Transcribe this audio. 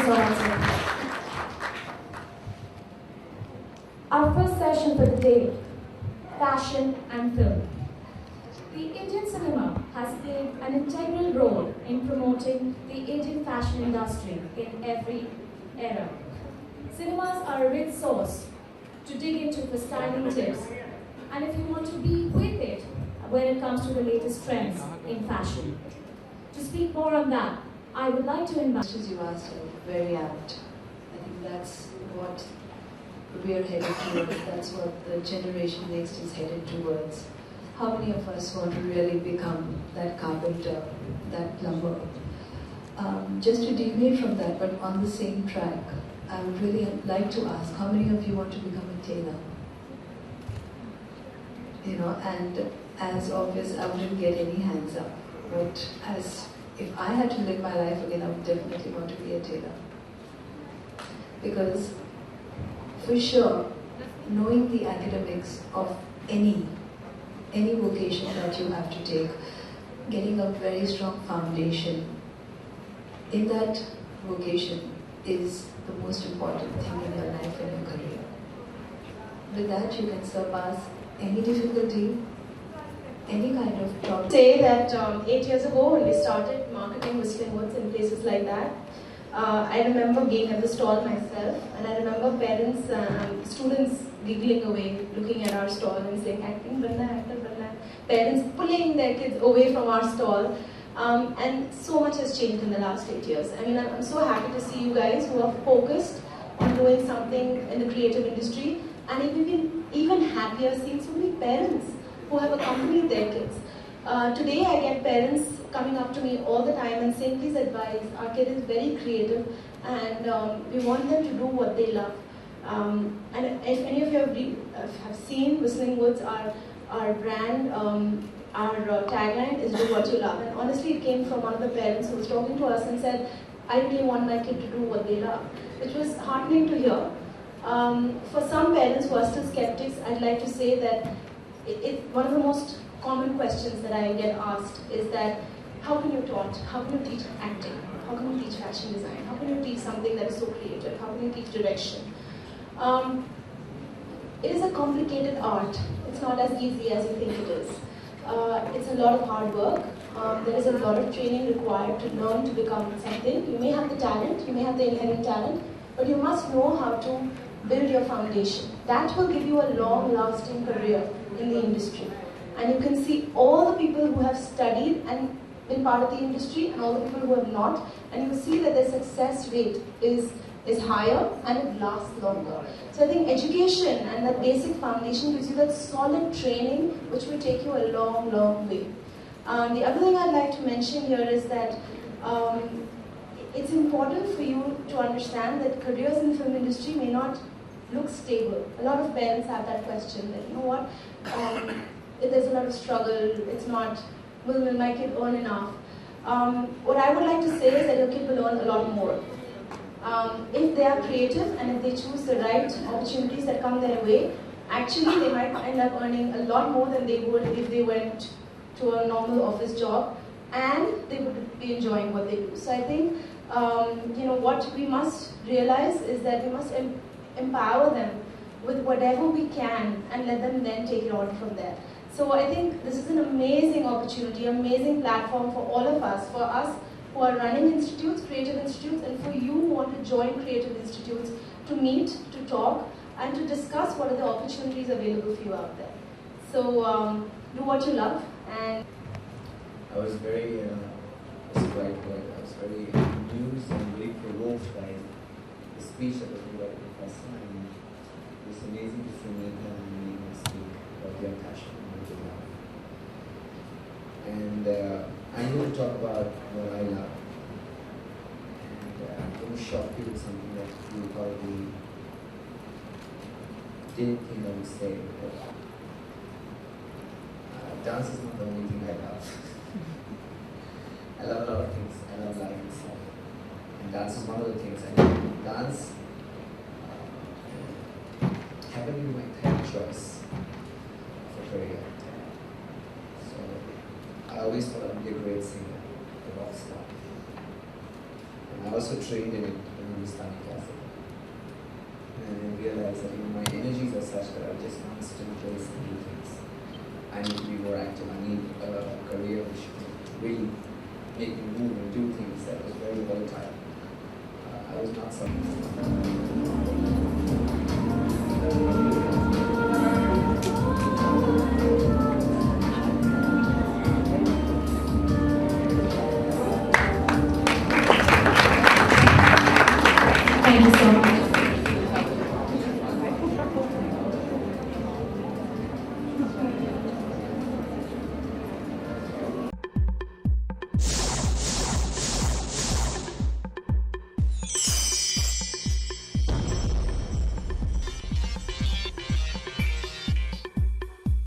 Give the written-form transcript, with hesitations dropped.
so much, sir. Our first session for the day, fashion and film. The Indian cinema has played an integral role in promoting the Indian fashion industry in every era. Cinemas are a rich source to dig into for styling tips, and if you want to be with it when it comes to the latest trends in fashion. To speak more on that, I would like to invite... Questions you asked are very apt. I think that's what we're headed towards. That's what the generation next is headed towards. How many of us want to really become that carpenter, that plumber? Just to deviate from that, but on the same track, I would really like to ask, how many of you want to become a tailor? You know, and as obvious, I wouldn't get any hands up. But if I had to live my life again, I would definitely want to be a tailor. Because, for sure, knowing the academics of any vocation that you have to take, getting a very strong foundation in that vocation is the most important thing in your life and your career. With that, you can surpass any difficulty, any kind of problem. Say that 8 years ago when we started marketing Whistling Woods in places like that, I remember being at the stall myself, and I remember parents, students giggling away, looking at our stall and saying, acting banna, actor banna. Parents pulling their kids away from our stall. And so much has changed in the last 8 years. I mean, I'm so happy to see you guys who are focused on doing something in the creative industry, and even happier seeing so many parents who have accompanied their kids. Today I get parents coming up to me all the time and saying, please advise, our kid is very creative and we want them to do what they love. And if any of you have seen Whistling Woods, our brand, our tagline is do what you love. And honestly, it came from one of the parents who was talking to us and said, I really want my kid to do what they love, which was heartening to hear. For some parents who are still skeptics, I'd like to say that one of the most common questions that I get asked is that, how can you teach acting? How can you teach fashion design? How can you teach something that is so creative? How can you teach direction? It is a complicated art. It's not as easy as you think it is. It's a lot of hard work. There is a lot of training required to learn to become something. You may have the talent, you may have the inherent talent, but you must know how to build your foundation. That will give you a long-lasting career in the industry. And you can see all the people who have studied and been part of the industry and all the people who have not, and you will see that their success rate is higher and it lasts longer. So I think education and that basic foundation gives you that solid training which will take you a long, long way. The other thing I'd like to mention here is that it's important for you to understand that careers in the film industry may not look stable. A lot of parents have that question that, you know what, there's a lot of struggle, it's not, will my kid earn enough? What I would like to say is that your kid will earn a lot more. If they are creative and if they choose the right opportunities that come their way, actually they might end up earning a lot more than they would if they went to a normal office job and they would be enjoying what they do. So I think what we must realize is that we must empower them with whatever we can and let them then take it on from there. So I think this is an amazing opportunity, amazing platform for all of us, for us who are running institutes, creative institutes, and for you who want to join creative institutes to meet, to talk, and to discuss what are the opportunities available for you out there. So do what you love. And I was very, I was very amused and very provoked by the speech that was made by the professor, and it was amazing to see Neha and speak about their passion and what they love. And I'm going to talk about what I love. And I'm going to shock you with something that you probably didn't think I would say. But, dance is not the only thing I love. I love a lot of things. I love life itself. And dance is one of the things. And dance happened to be my third choice of a career. So I always thought I'd be a great singer, a rock star. And I also trained in it when Hindustani classical. And I realized that my energies are such that I just want to still place and do things. I need to be more active. I need a career which really make me move and do things that was very volatile. I was not someone.